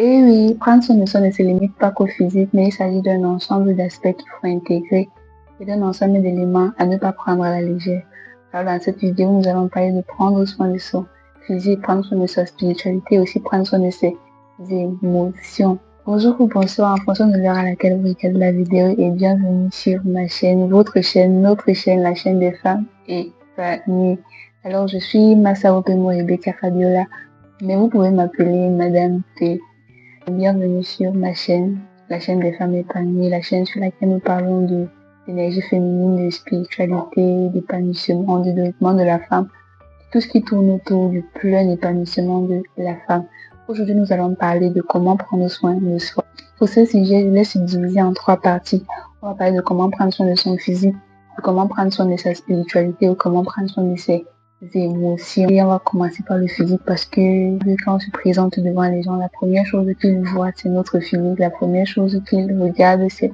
Et oui, prendre soin de soi ne se limite pas qu'au physique, mais il s'agit d'un ensemble d'aspects qu'il faut intégrer et d'un ensemble d'éléments à ne pas prendre à la légère. Alors dans cette vidéo, nous allons parler de prendre soin de son physique, prendre soin de sa spiritualité et aussi prendre soin de ses émotions. Bonjour ou bonsoir en fonction de l'heure à laquelle vous regardez la vidéo et bienvenue sur ma chaîne, votre chaîne, notre chaîne, la chaîne des femmes épanouies. Alors je suis Masao Pemo Rebecca Fabiola, mais vous pouvez m'appeler Madame T. Bienvenue sur ma chaîne, la chaîne des femmes épanouies, la chaîne sur laquelle nous parlons de l'énergie féminine, de spiritualité, d'épanouissement, du développement de la femme, tout ce qui tourne autour du plein épanouissement de la femme. Aujourd'hui, nous allons parler de comment prendre soin de soi. Pour ce sujet, je l'ai subdivisé en 3 parties. On va parler de comment prendre soin de son physique, de comment prendre soin de sa spiritualité ou comment prendre soin de ses émotions. Et on va commencer par le physique parce que quand on se présente devant les gens, la première chose qu'ils voient, c'est notre physique. La première chose qu'ils regardent, c'est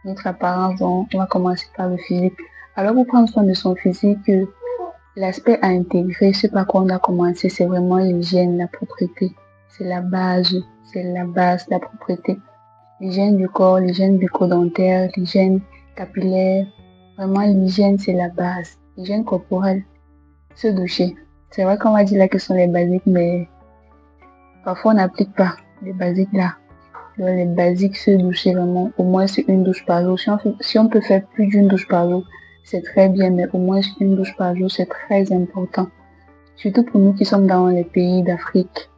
notre apparence. Donc, on va commencer par le physique. Alors, pour prendre soin de son physique, l'aspect à intégrer, ce par quoi on a commencé, c'est vraiment l'hygiène, la propreté. C'est la base, la propreté. L'hygiène du corps, l'hygiène bucco-dentaire, l'hygiène capillaire. Vraiment, l'hygiène, c'est la base. L'hygiène corporelle, se doucher. C'est vrai qu'on va dire là que ce sont les basiques, mais parfois on n'applique pas les basiques là. Donc les basiques, se doucher vraiment, au moins c'est une douche par jour. Si on peut faire plus d'une douche par jour, c'est très bien, mais au moins une douche par jour, c'est très important. Surtout pour nous qui sommes dans les pays d'Afrique.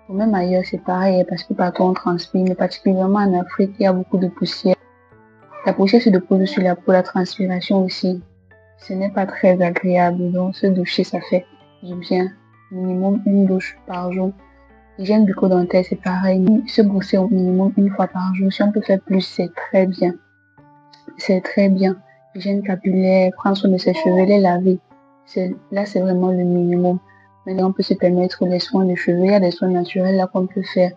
Ou même ailleurs, c'est pareil, parce que partout on transpire, mais particulièrement en Afrique, il y a beaucoup de poussière. La poussière se dépose sur la peau, la transpiration aussi. Ce n'est pas très agréable, donc se doucher, ça fait du bien. Minimum une douche par jour. L'hygiène bucco-dentaire, c'est pareil. Se brosser au minimum une fois par jour. Si on peut faire plus, c'est très bien. C'est très bien. L'hygiène capillaire, prendre soin de ses cheveux, les laver. Là, c'est vraiment le minimum. Maintenant, on peut se permettre les soins de cheveux. Il y a des soins naturels là qu'on peut faire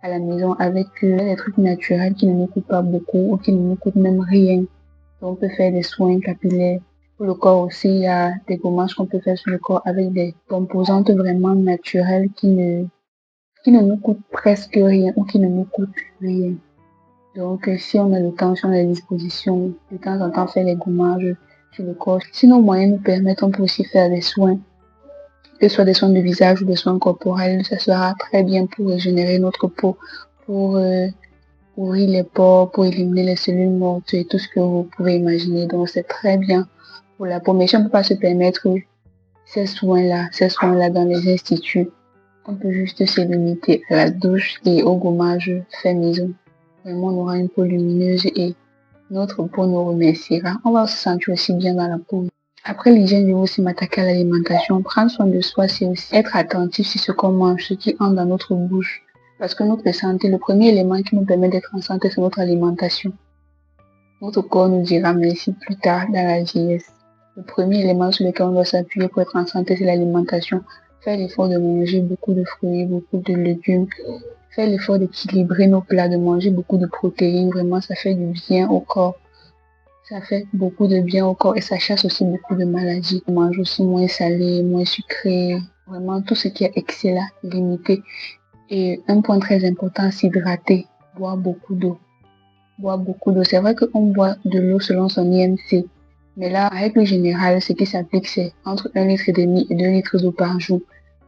à la maison avec des trucs naturels qui ne nous coûtent pas beaucoup ou qui ne nous coûtent même rien. Donc, on peut faire des soins capillaires. Pour le corps aussi, il y a des gommages qu'on peut faire sur le corps avec des composantes vraiment naturelles qui ne nous coûtent presque rien ou qui ne nous coûtent rien. Donc, si on a le temps, si on a la disposition, de temps en temps faire les gommages sur le corps. Si nos moyens nous permettent, on peut aussi faire des soins, que ce soit des soins de visage ou des soins corporels. Ça sera très bien pour régénérer notre peau, pour ouvrir les pores, pour éliminer les cellules mortes et tout ce que vous pouvez imaginer. Donc, c'est très bien pour la peau. Mais si on ne peut pas se permettre ces soins-là dans les instituts, on peut juste se limiter à la douche et au gommage fait maison. Vraiment, on aura une peau lumineuse et notre peau nous remerciera. On va se sentir aussi bien dans la peau. Après l'hygiène, je vais aussi m'attaquer à l'alimentation. Prendre soin de soi, c'est aussi être attentif sur ce qu'on mange, ce qui entre dans notre bouche. Parce que notre santé, le premier élément qui nous permet d'être en santé, c'est notre alimentation. Notre corps nous dira merci plus tard dans la vieillesse. Le premier élément sur lequel on doit s'appuyer pour être en santé, c'est l'alimentation. Faire l'effort de manger beaucoup de fruits, beaucoup de légumes. Faire l'effort d'équilibrer nos plats, de manger beaucoup de protéines. Vraiment, ça fait du bien au corps. Ça fait beaucoup de bien au corps et ça chasse aussi beaucoup de maladies. On mange aussi moins salé, moins sucré. Vraiment, tout ce qui est excès là, limité. Et un point très important, s'hydrater. Boire beaucoup d'eau. Boire beaucoup d'eau. C'est vrai qu'on boit de l'eau selon son IMC. Mais là, en règle générale, ce qui s'applique, c'est entre 1,5 litre et 2 litres d'eau par jour.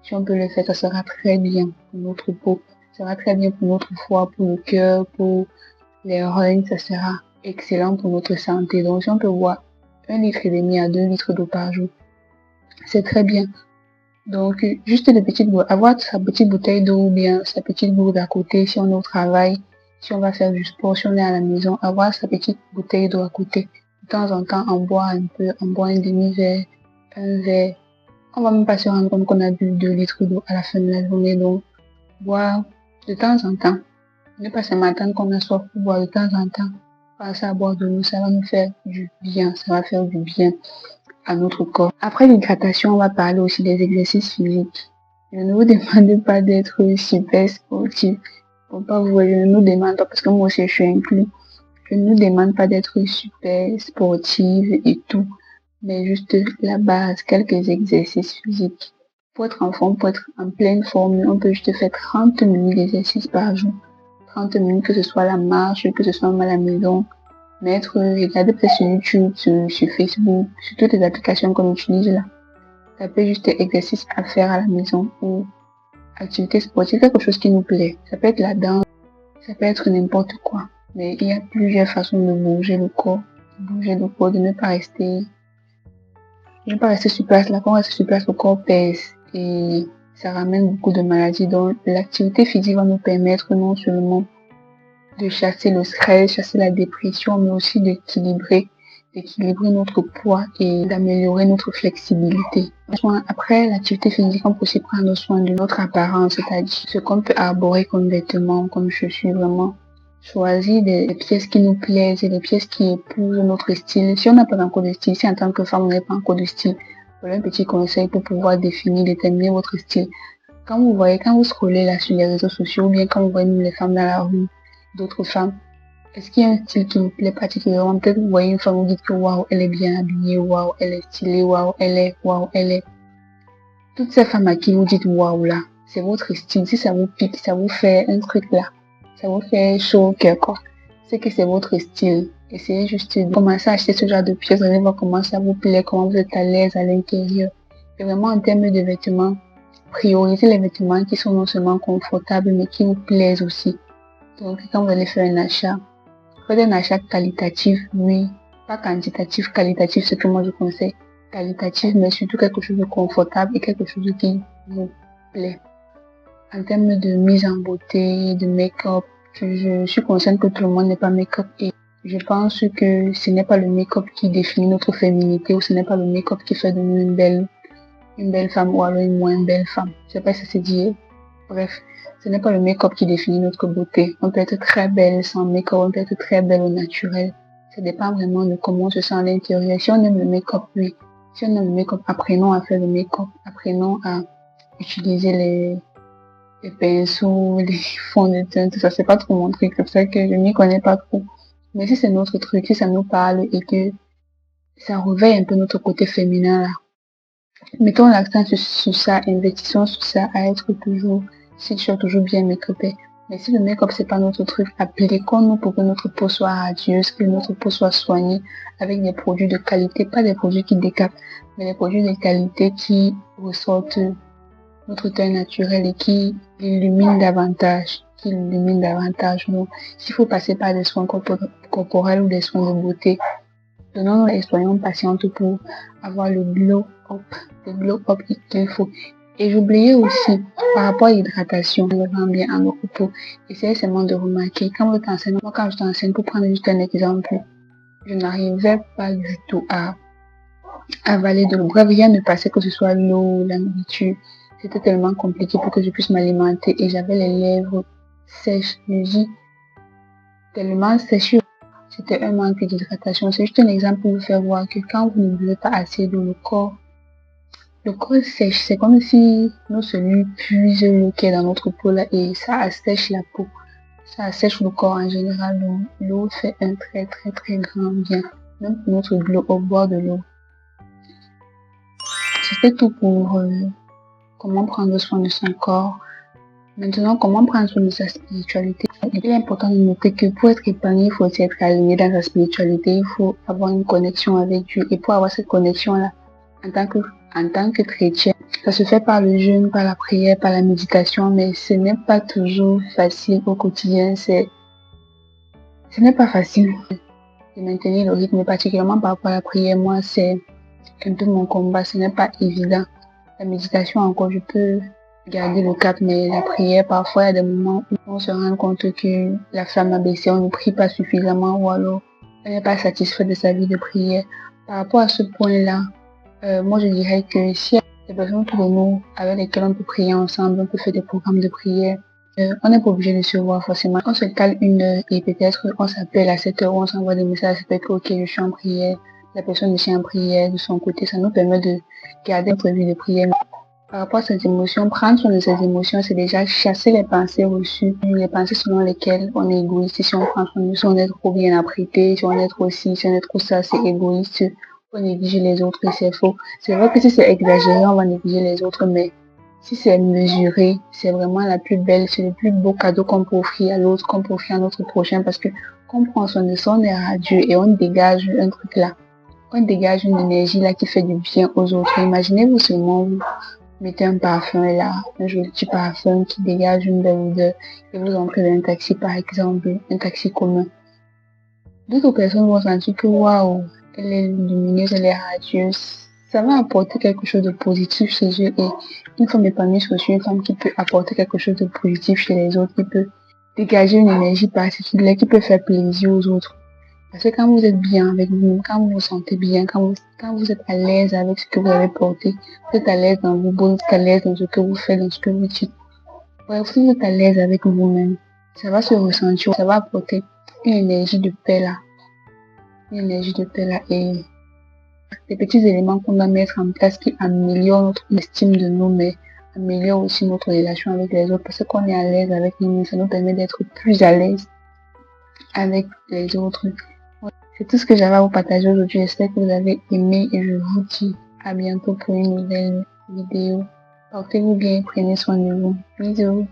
Si on peut le faire, ça sera très bien pour notre peau. Ça sera très bien pour notre foie, pour le cœur, pour les reins. Ça sera excellent pour notre santé. Donc, si on peut boire 1,5 litre à 2 litres d'eau par jour, c'est très bien. Donc, juste des petites bouteilles, avoir sa petite bouteille d'eau ou bien sa petite gourde à côté si on est au travail, si on va faire du sport, si on est à la maison, avoir sa petite bouteille d'eau à côté. De temps en temps, en boire un peu, en boire un demi-verre, un verre. On va même pas se rendre compte qu'on a bu 2 litres d'eau à la fin de la journée. Donc, boire de temps en temps. Ne pas se m'attendre qu'on a soif pour boire de temps en temps. Passer à boire de l'eau, ça va nous faire du bien. Ça va faire du bien à notre corps. Après l'hydratation, on va parler aussi des exercices physiques. Je ne vous demande pas d'être super sportif. Faut pas vous voyez, je ne nous demande pas, parce que moi aussi je suis inclus. Je ne nous demande pas d'être super sportive et tout, mais juste la base, quelques exercices physiques. Pour être en forme, pour être en pleine forme, on peut juste faire 30 minutes d'exercice par jour. 30 minutes, que ce soit la marche, que ce soit même à la maison. Regarder peut-être sur YouTube, sur Facebook, sur toutes les applications qu'on utilise là. Ça peut juste être exercice à faire à la maison ou activité sportive, quelque chose qui nous plaît. Ça peut être la danse, ça peut être n'importe quoi. Mais il y a plusieurs façons de bouger le corps. De ne pas rester sur place. Là, quand on reste sur place, le corps pèse et ça ramène beaucoup de maladies. Donc, l'activité physique va nous permettre non seulement de chasser le stress, chasser la dépression, mais aussi d'équilibrer notre poids et d'améliorer notre flexibilité. Après l'activité physique, on peut aussi prendre soin de notre apparence, c'est-à-dire ce qu'on peut arborer comme vêtements, comme chaussures, vraiment choisir des pièces qui nous plaisent et des pièces qui épousent notre style. Si on n'a pas encore de style, si en tant que femme on n'a pas encore de style, voilà un petit conseil pour pouvoir déterminer votre style. Quand vous scrollez là sur les réseaux sociaux, ou bien quand vous voyez les femmes dans la rue, d'autres femmes, est-ce qu'il y a un style qui vous plaît particulièrement? Peut-être vous voyez une femme, vous dites que waouh, elle est bien habillée, waouh, elle est stylée, waouh, elle est. Toutes ces femmes à qui vous dites waouh là, c'est votre style. Si ça vous pique, ça vous fait un truc là, ça vous fait chaud au cœur quoi. C'est que c'est votre style. Essayez juste de commencer à acheter ce genre de pièces, vous allez voir comment ça vous plaît, comment vous êtes à l'aise à l'intérieur. Et vraiment en termes de vêtements, priorisez les vêtements qui sont non seulement confortables mais qui vous plaisent aussi. Donc quand vous allez faire un achat, faites un achat qualitatif, oui, pas quantitatif, qualitatif, ce que moi je conseille. Qualitatif, mais surtout quelque chose de confortable et quelque chose qui vous plaît. En termes de mise en beauté, de make-up, je suis consciente que tout le monde n'est pas make-up et je pense que ce n'est pas le make-up qui définit notre féminité ou ce n'est pas le make-up qui fait de nous une belle femme ou alors une moins belle femme. Je sais pas si c'est dit. Bref, ce n'est pas le make-up qui définit notre beauté. On peut être très belle sans make-up, on peut être très belle au naturel. Ça dépend vraiment de comment on se sent à l'intérieur. Si on aime le make-up, oui. Si on aime le make-up, apprenons à faire le make-up. Apprenons à utiliser les pinceaux, les fonds de teint, tout ça. C'est pas trop mon truc. C'est pour ça que je m'y connais pas trop. Mais si c'est notre truc, si ça nous parle et que ça réveille un peu notre côté féminin là, mettons l'accent sur ça, investissons sur ça, à être toujours, si tu es toujours bien make-upé. Mais si le make-up c'est pas notre truc, appliquons-nous pour que notre peau soit radieuse, que notre peau soit soignée avec des produits de qualité, pas des produits qui décapent, mais des produits de qualité qui ressortent notre teint naturel et qui l'illuminent davantage. Donc, s'il faut passer par des soins corporels ou des soins de beauté, donnons-nous et soyons patientes pour avoir le glow-up qu'il faut. Et j'oubliais aussi, par rapport à l'hydratation, on le rend bien à notre peau. Essayez seulement de remarquer, quand vous êtes enceinte, moi quand je t'enseigne, pour prendre juste un exemple, je n'arrivais pas du tout à avaler de l'eau. Bref, rien ne passait, que ce soit l'eau, la nourriture. C'était tellement compliqué pour que je puisse m'alimenter et j'avais les lèvres sèches, je dis, tellement sèches. C'était un manque d'hydratation. C'est juste un exemple pour vous faire voir que quand vous ne buvez pas assez d'eau, le corps sèche. C'est comme si nos cellules puisent l'eau qui est dans notre peau là et ça assèche la peau. Ça assèche le corps en général. Donc, l'eau fait un très très très grand bien. Même pour notre glow, au bord de l'eau. C'était tout pour comment prendre soin de son corps. Maintenant, comment prendre soin de sa spiritualité? Il est important de noter que pour être épanoui, il faut aussi être aligné dans sa spiritualité. Il faut avoir une connexion avec Dieu. Et pour avoir cette connexion-là, en tant que chrétien, ça se fait par le jeûne, par la prière, par la méditation, mais ce n'est pas toujours facile au quotidien. Ce n'est pas facile de maintenir le rythme, particulièrement par rapport à la prière. Moi, c'est un peu mon combat. Ce n'est pas évident. La méditation, encore, je peux garder le cap, mais la prière, parfois, il y a des moments où on se rend compte que la flamme a baissé, on ne prie pas suffisamment ou alors on n'est pas satisfait de sa vie de prière. Par rapport à ce point-là, moi, je dirais que si il y a des personnes autour de nous avec lesquelles on peut prier ensemble, on peut faire des programmes de prière, on n'est pas obligé de se voir forcément. On se cale une heure et peut-être on s'appelle à 7 heures, on s'envoie des messages, ça peut être ok, je suis en prière. La personne aussi en prière de son côté, ça nous permet de garder notre vie de prière. Par rapport à ces émotions, prendre soin de ces émotions, c'est déjà chasser les pensées reçues, les pensées selon lesquelles on est égoïste. Si on prend soin de nous, si on est trop bien apprêté, si on est trop ci, si on est trop ça, c'est égoïste. On néglige les autres et c'est faux. C'est vrai que si c'est exagéré, on va négliger les autres, mais Si c'est mesuré, c'est vraiment la plus belle, c'est le plus beau cadeau qu'on peut offrir à l'autre, qu'on peut offrir à notre prochain, parce que quand on prend soin de soi, on est radieux et on dégage un truc là. On dégage une énergie là qui fait du bien aux autres. Imaginez-vous seulement, vous mettez un parfum là, un joli petit parfum qui dégage une belle odeur et vous entrez dans un taxi par exemple, un taxi commun. D'autres personnes vont sentir que waouh, elle est lumineuse, elle est radieuse. Ça va apporter quelque chose de positif chez eux et une femme épanouie, c'est aussi une femme qui peut apporter quelque chose de positif chez les autres, qui peut dégager une énergie particulière, qui peut faire plaisir aux autres. Parce que quand vous êtes bien avec vous, quand vous vous sentez bien, quand vous êtes à l'aise avec ce que vous avez porté, vous êtes à l'aise dans vous êtes à l'aise dans ce que vous faites, dans ce que vous dites. Bref, vous êtes à l'aise avec vous-même. Ça va se ressentir, ça va apporter une énergie de paix là. Une énergie de paix là. Et des petits éléments qu'on doit mettre en place qui améliorent notre estime de nous, mais améliorent aussi notre relation avec les autres. Parce qu'on est à l'aise avec nous, ça nous permet d'être plus à l'aise avec les autres. C'est tout ce que j'avais à vous partager aujourd'hui. J'espère que vous avez aimé et je vous dis à bientôt pour une nouvelle vidéo. Portez-vous bien, prenez soin de vous. Bisous.